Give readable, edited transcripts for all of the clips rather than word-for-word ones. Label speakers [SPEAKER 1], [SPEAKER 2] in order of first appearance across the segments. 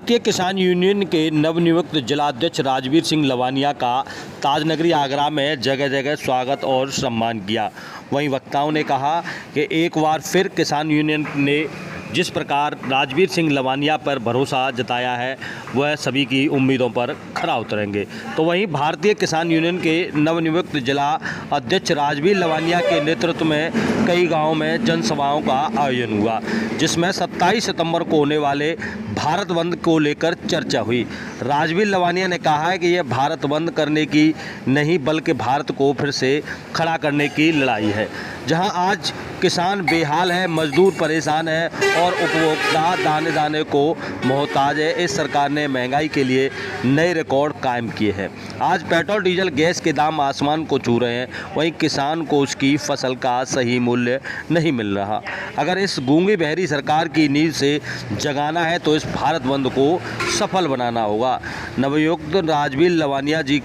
[SPEAKER 1] भारतीय किसान यूनियन के नवनियुक्त जिलाध्यक्ष राजवीर सिंह लवानिया का ताजनगरी आगरा में जगह जगह स्वागत और सम्मान किया। वहीं वक्ताओं ने कहा कि एक बार फिर किसान यूनियन ने जिस प्रकार राजवीर सिंह लवानिया पर भरोसा जताया है वह सभी की उम्मीदों पर खरा उतरेंगे। तो वहीं भारतीय किसान यूनियन के नवनियुक्त जिला अध्यक्ष राजवीर लवानिया के नेतृत्व में कई गांवों में जनसभाओं का आयोजन हुआ, जिसमें 27 सितंबर को होने वाले भारत बंद को लेकर चर्चा हुई। राजवीर लवानिया ने कहा है कि यह भारत बंद करने की नहीं बल्कि भारत को फिर से खड़ा करने की लड़ाई है, जहां आज किसान बेहाल है, मजदूर परेशान है और उपभोक्ता दाने दाने को मोहताज है। इस सरकार ने महंगाई के लिए नए रिकॉर्ड कायम किए हैं। आज पेट्रोल डीजल गैस के दाम आसमान को छू रहे हैं, वहीं किसान को उसकी फसल का सही मूल्य नहीं मिल रहा। अगर इस गूंगी बहरी सरकार की नींद से जगाना है तो इस भारत बंद को सफल बनाना होगा। नवनियुक्त राजवीर लवानिया जी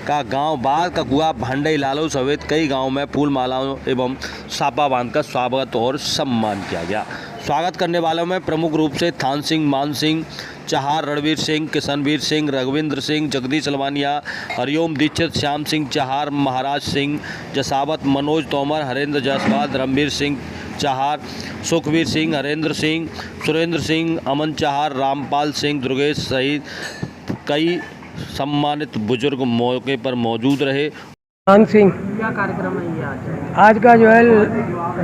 [SPEAKER 1] का गांव बाढ़ ककुआ भंडई लालो समेत कई गांवों में फूल मालाओं एवं सापा बांधकर स्वागत और सम्मान किया गया। स्वागत करने वालों में प्रमुख रूप से थान सिंह, मान सिंह चाहार, रणवीर सिंह, किशनवीर सिंह, रघुविंद्र सिंह, जगदीश लवानिया, हरिओम दीक्षित, श्याम सिंह चाहार, महाराज सिंह जसावत, मनोज तोमर, हरेंद्र जायसवाल, रणवीर सिंह चाहार, सुखवीर सिंह, हरेंद्र सिंह, सुरेंद्र सिंह, अमन चाहार, रामपाल सिंह, दुर्गेश सहित कई सम्मानित बुजुर्ग मौके पर मौजूद रहे।
[SPEAKER 2] मान सिंह,
[SPEAKER 3] क्या कार्यक्रम है ये
[SPEAKER 2] आज का जो है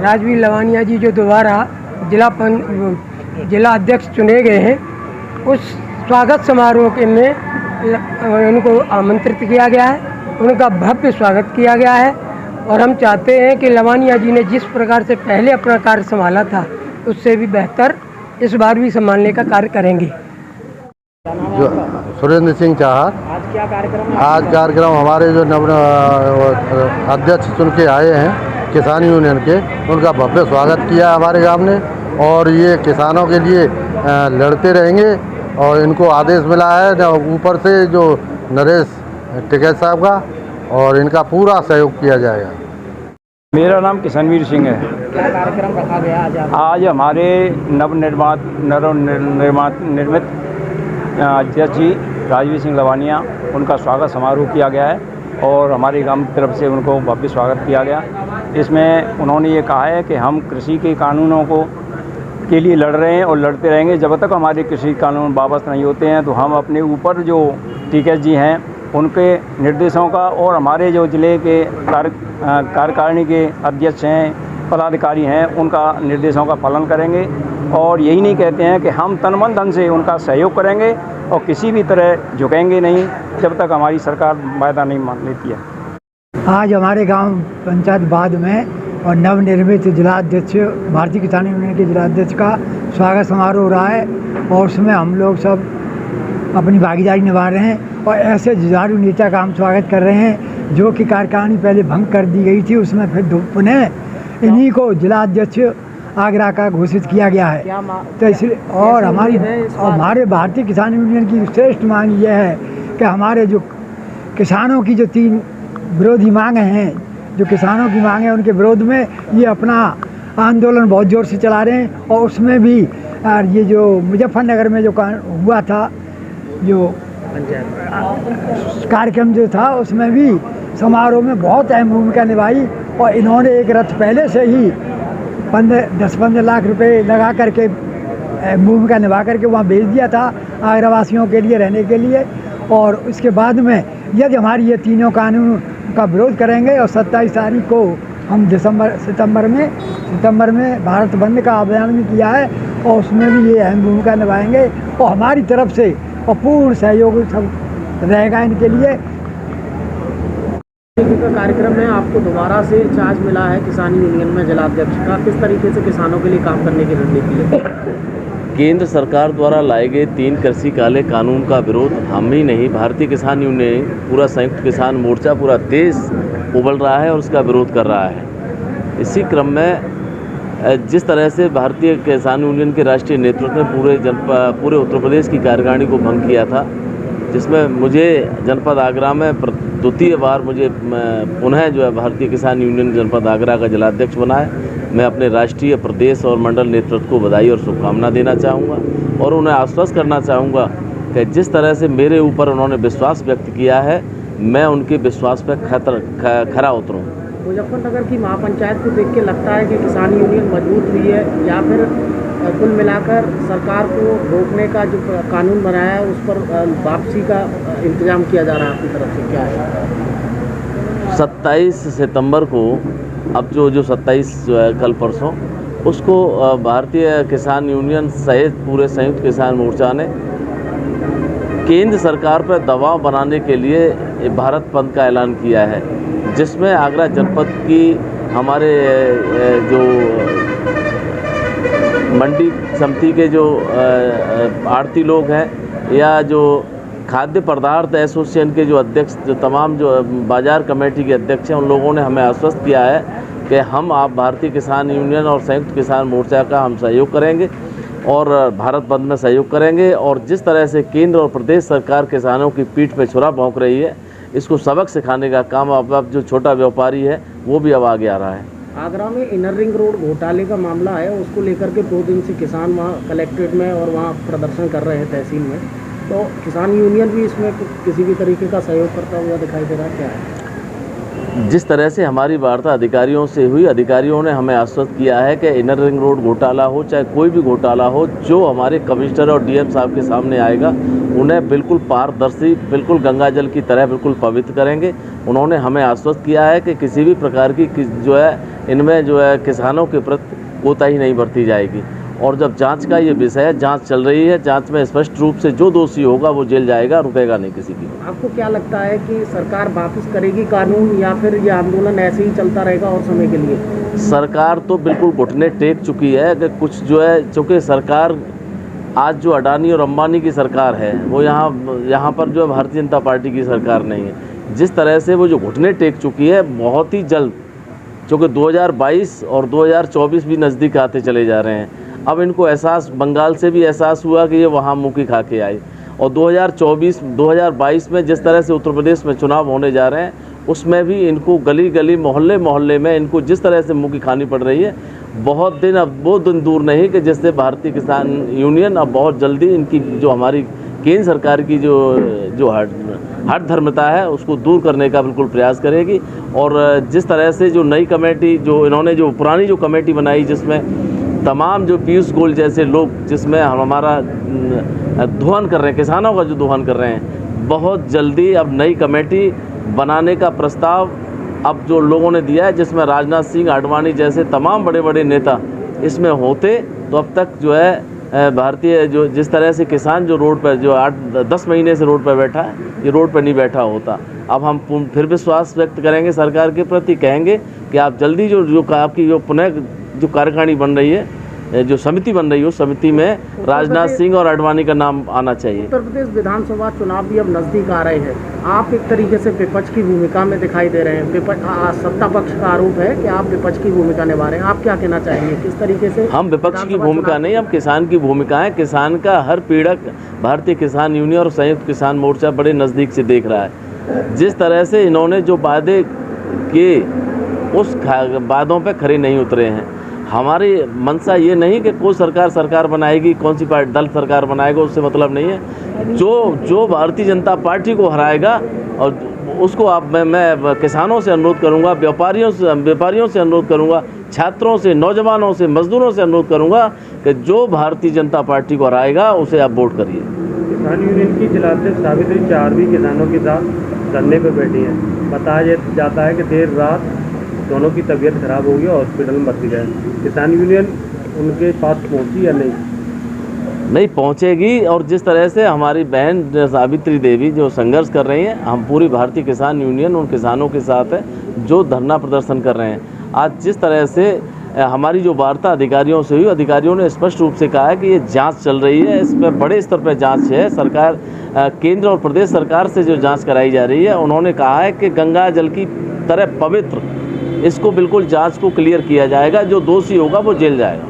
[SPEAKER 2] राजवीर लवानिया जी जो दोबारा जिला अध्यक्ष चुने गए हैं, उस स्वागत समारोह के में उनको आमंत्रित किया गया है, उनका भव्य स्वागत किया गया है। और हम चाहते हैं कि लवानिया जी ने जिस प्रकार से पहले अपना कार्य संभाला था उससे भी बेहतर इस बार भी संभालने का कार्य करेंगे।
[SPEAKER 4] जो सुरेंद्र सिंह चाहार।
[SPEAKER 3] आज क्या कार्यक्रम है?
[SPEAKER 4] आज कार्यक्रम हमारे जो नव अध्यक्ष चुन के आए हैं किसान यूनियन के, उनका भव्य स्वागत किया हमारे गांव ने। और ये किसानों के लिए लड़ते रहेंगे और इनको आदेश मिला है ऊपर से जो नरेश टिकैत साहब का, और इनका पूरा सहयोग किया जाएगा।
[SPEAKER 5] मेरा नाम किशनवीर सिंह है।
[SPEAKER 3] क्या कार्यक्रम रखा गया
[SPEAKER 5] आज हमारे निर्मित अध्यक्ष जी राजवीर सिंह लवानिया, उनका स्वागत समारोह किया गया है और हमारे गांव की तरफ से उनको भव्य स्वागत किया गया। इसमें उन्होंने ये कहा है कि हम कृषि के कानूनों के लिए लड़ रहे हैं और लड़ते रहेंगे। जब तक हमारे कृषि कानून वापस नहीं होते हैं तो हम अपने ऊपर जो टीके जी हैं उनके निर्देशों का और हमारे जो ज़िले के कार्यकारिणी के अध्यक्ष हैं, पदाधिकारी हैं, उनका निर्देशों का पालन करेंगे। और यही नहीं कहते हैं कि हम तन मन धन से उनका सहयोग करेंगे और किसी भी तरह झुकेंगे नहीं जब तक हमारी सरकार वायदा नहीं मान लेती है।
[SPEAKER 2] आज हमारे गांव पंचायत बाद में और नवनिर्मित जिलाध्यक्ष भारतीय किसान यूनियन के जिलाध्यक्ष का स्वागत समारोह हो रहा है और उसमें हम लोग सब अपनी भागीदारी निभा रहे हैं और ऐसे जुझारू नेता का हम स्वागत कर रहे हैं जो कि कार्यकारिणी पहले भंग कर दी गई थी, उसमें फिर पुनः इन्हीं को जिलाध्यक्ष आगरा का घोषित किया गया है। तो इसलिए और हमारे भारतीय किसान यूनियन की श्रेष्ठ मांग यह है कि हमारे जो किसानों की जो 3 विरोधी मांगे हैं, जो किसानों की मांगे हैं, उनके विरोध में ये अपना आंदोलन बहुत ज़ोर से चला रहे हैं। और उसमें भी ये जो मुजफ्फरनगर में जो हुआ था, जो कार्यक्रम जो था, उसमें भी समारोह में बहुत अहम भूमिका निभाई और इन्होंने एक रथ पहले से ही 10-15 लाख रुपए लगा करके भूमिका निभा करके वहाँ भेज दिया था आगरा वासियों के लिए रहने के लिए। और उसके बाद में यदि हमारी ये तीनों कानून का विरोध करेंगे और 27 तारीख को हम सितंबर में भारत बंद का अभियान भी किया है और उसमें भी ये अहम भूमिका निभाएंगे और हमारी तरफ से और पूर्ण सहयोग सब रहेगा इनके लिए।
[SPEAKER 3] का कार्यक्रम है, आपको दोबारा से चार्ज मिला है किसान यूनियन में जिलाध्यक्ष का, किस तरीके से किसानों के लिए काम करने की रणनीति है?
[SPEAKER 6] केंद्र सरकार द्वारा लाए गए 3 कृषि काले कानून का विरोध हम ही नहीं, भारतीय किसान यूनियन, पूरा संयुक्त किसान मोर्चा, पूरा देश उबल रहा है और उसका विरोध कर रहा है। इसी क्रम में जिस तरह से भारतीय किसान यूनियन के राष्ट्रीय नेतृत्व ने पूरे उत्तर प्रदेश की कार्यकारिणी को भंग किया था, जिसमें मुझे जनपद आगरा में द्वितीय बार मुझे पुनः जो है भारतीय किसान यूनियन जनपद आगरा का जिलाध्यक्ष बना है। मैं अपने राष्ट्रीय, प्रदेश और मंडल नेतृत्व को बधाई और शुभकामना देना चाहूँगा और उन्हें आश्वस्त करना चाहूँगा कि जिस तरह से मेरे ऊपर उन्होंने विश्वास व्यक्त किया है, मैं उनके विश्वास पर खरा उतरूँ।
[SPEAKER 3] मुजफ्फरनगर की महापंचायत को देख के लगता है कि किसान यूनियन मजबूत हुई है, या फिर कुल मिलाकर सरकार को रोकने का जो कानून बनाया है उस पर वापसी का इंतजाम किया जा रहा है आपकी तरफ से, क्या है?
[SPEAKER 6] 27 सितंबर को अब जो 27 जो है कल परसों, उसको भारतीय किसान यूनियन सहित पूरे संयुक्त किसान मोर्चा ने केंद्र सरकार पर दबाव बनाने के लिए भारत बंद का ऐलान किया है, जिसमें आगरा जनपद की हमारे जो मंडी समिति के जो आड़ती लोग हैं या जो खाद्य पदार्थ एसोसिएशन के जो अध्यक्ष, जो तमाम जो बाज़ार कमेटी के अध्यक्ष हैं, उन लोगों ने हमें आश्वस्त किया है कि हम आप भारतीय किसान यूनियन और संयुक्त किसान मोर्चा का हम सहयोग करेंगे और भारत बंद में सहयोग करेंगे। और जिस तरह से केंद्र और प्रदेश सरकार किसानों की पीठ पे छुरा भोंक रही है, इसको सबक सिखाने का काम अब जो छोटा व्यापारी है वो भी अब आगे आ रहा है।
[SPEAKER 3] आगरा में इनर रिंग रोड घोटाले का मामला है, उसको लेकर के 2 दिन से किसान वहाँ कलेक्ट्रेट में और वहाँ प्रदर्शन कर रहे हैं तहसील में, तो किसान यूनियन भी इसमें किसी भी तरीके का सहयोग करता हुआ दिखाई दे रहा है, क्या है?
[SPEAKER 6] जिस तरह से हमारी वार्ता अधिकारियों से हुई, अधिकारियों ने हमें आश्वस्त किया है कि इनर रिंग रोड घोटाला हो चाहे कोई भी घोटाला हो, जो हमारे कमिश्नर और डीएम साहब के सामने आएगा उन्हें बिल्कुल पारदर्शी, बिल्कुल गंगाजल की तरह बिल्कुल पवित्र करेंगे। उन्होंने हमें आश्वस्त किया है कि किसी भी प्रकार की जो है इनमें जो है किसानों के प्रति कोताही नहीं बरती जाएगी। और जब जांच का ये विषय है, जांच चल रही है, जांच में स्पष्ट रूप से जो दोषी होगा वो जेल जाएगा, रुकेगा नहीं किसी की।
[SPEAKER 3] आपको क्या लगता है कि सरकार वापस करेगी कानून, या फिर ये आंदोलन ऐसे ही चलता रहेगा और समय के लिए?
[SPEAKER 6] सरकार तो बिल्कुल घुटने टेक चुकी है कि कुछ जो है, चूँकि सरकार आज जो अडानी और अंबानी की सरकार है वो यहाँ पर जो भारतीय जनता पार्टी की सरकार नहीं है। जिस तरह से वो जो घुटने टेक चुकी है, बहुत ही जल्द, चूँकि 2022 और 2024 भी नज़दीक आते चले जा रहे हैं, अब इनको एहसास, बंगाल से भी एहसास हुआ कि ये वहाँ मुँह खा के आई। और 2022 में जिस तरह से उत्तर प्रदेश में चुनाव होने जा रहे हैं, उसमें भी इनको गली गली, मोहल्ले मोहल्ले में इनको जिस तरह से मुँह खानी पड़ रही है, बहुत दिन, अब वो दिन दूर नहीं कि जिससे भारतीय किसान यूनियन अब बहुत जल्दी इनकी जो हमारी केंद्र सरकार की जो हठ धर्मता है उसको दूर करने का बिल्कुल प्रयास करेगी। और जिस तरह से जो नई कमेटी, जो इन्होंने जो पुरानी जो कमेटी बनाई, जिसमें तमाम जो पीयूष गोयल जैसे लोग, जिसमें हम हमारा दोहन कर रहे हैं, किसानों का जो दोहन कर रहे हैं, बहुत जल्दी अब नई कमेटी बनाने का प्रस्ताव अब जो लोगों ने दिया है, जिसमें राजनाथ सिंह, आडवाणी जैसे तमाम बड़े बड़े नेता इसमें होते, तो अब तक जो है भारतीय जो जिस तरह से किसान जो रोड पर जो 8-10 महीने से रोड पर बैठा है, ये रोड पर नहीं बैठा होता। अब हम फिर विश्वास व्यक्त करेंगे सरकार के प्रति, कहेंगे कि आप जल्दी जो आपकी जो पुनः जो कार्यकारिणी बन रही है, जो समिति बन रही है, उस समिति में राजनाथ सिंह और आडवाणी का नाम आना चाहिए।
[SPEAKER 3] उत्तर प्रदेश विधानसभा चुनाव भी अब नज़दीक आ रहे हैं, आप एक तरीके से विपक्ष की भूमिका में दिखाई दे रहे हैं। सत्ता पक्ष का आरोप है कि आप विपक्ष की भूमिका निभा रहे हैं, आप क्या कहना चाहेंगे, किस तरीके से?
[SPEAKER 6] हम विपक्ष की भूमिका नहीं, हम किसान की भूमिका है। किसान का हर पीड़क भारतीय किसान यूनियन और संयुक्त किसान मोर्चा बड़े नज़दीक से देख रहा है। जिस तरह से इन्होंने जो वादे किए, उस वादों पर खरे नहीं उतरे हैं। हमारी मंशा ये नहीं कि कोई सरकार बनाएगी, कौन सी पार्टी दल सरकार बनाएगा, उससे मतलब नहीं है। जो भारतीय जनता पार्टी को हराएगा, और उसको मैं किसानों से अनुरोध करूंगा, व्यापारियों से अनुरोध करूंगा, छात्रों से, नौजवानों से, मजदूरों से अनुरोध करूंगा कि जो भारतीय जनता पार्टी को हराएगा उसे आप वोट करिए।
[SPEAKER 7] किसान यूनियन की जिलाध्यक्ष सावित्री चार भी किसानों के साथ धरने पर बैठी हैं। बताया जाता है कि देर रात दोनों की तबीयत खराब हो गई और हॉस्पिटल में भर्ती गए। किसान यूनियन उनके पास पहुंची या नहीं
[SPEAKER 6] पहुंचेगी। और जिस तरह से हमारी बहन सावित्री देवी जो संघर्ष कर रही हैं, हम पूरी भारतीय किसान यूनियन उन किसानों के साथ है जो धरना प्रदर्शन कर रहे हैं। आज जिस तरह से हमारी जो वार्ता अधिकारियों से हुई, अधिकारियों ने स्पष्ट रूप से कहा है कि ये जांच चल रही है, इसमें बड़े स्तर पर जांच है। सरकार, केंद्र और प्रदेश सरकार से जो जांच कराई जा रही है, उन्होंने कहा है कि गंगा जल की तरह पवित्र, इसको बिल्कुल जांच को क्लियर किया जाएगा, जो दोषी होगा वो जेल जाएगा।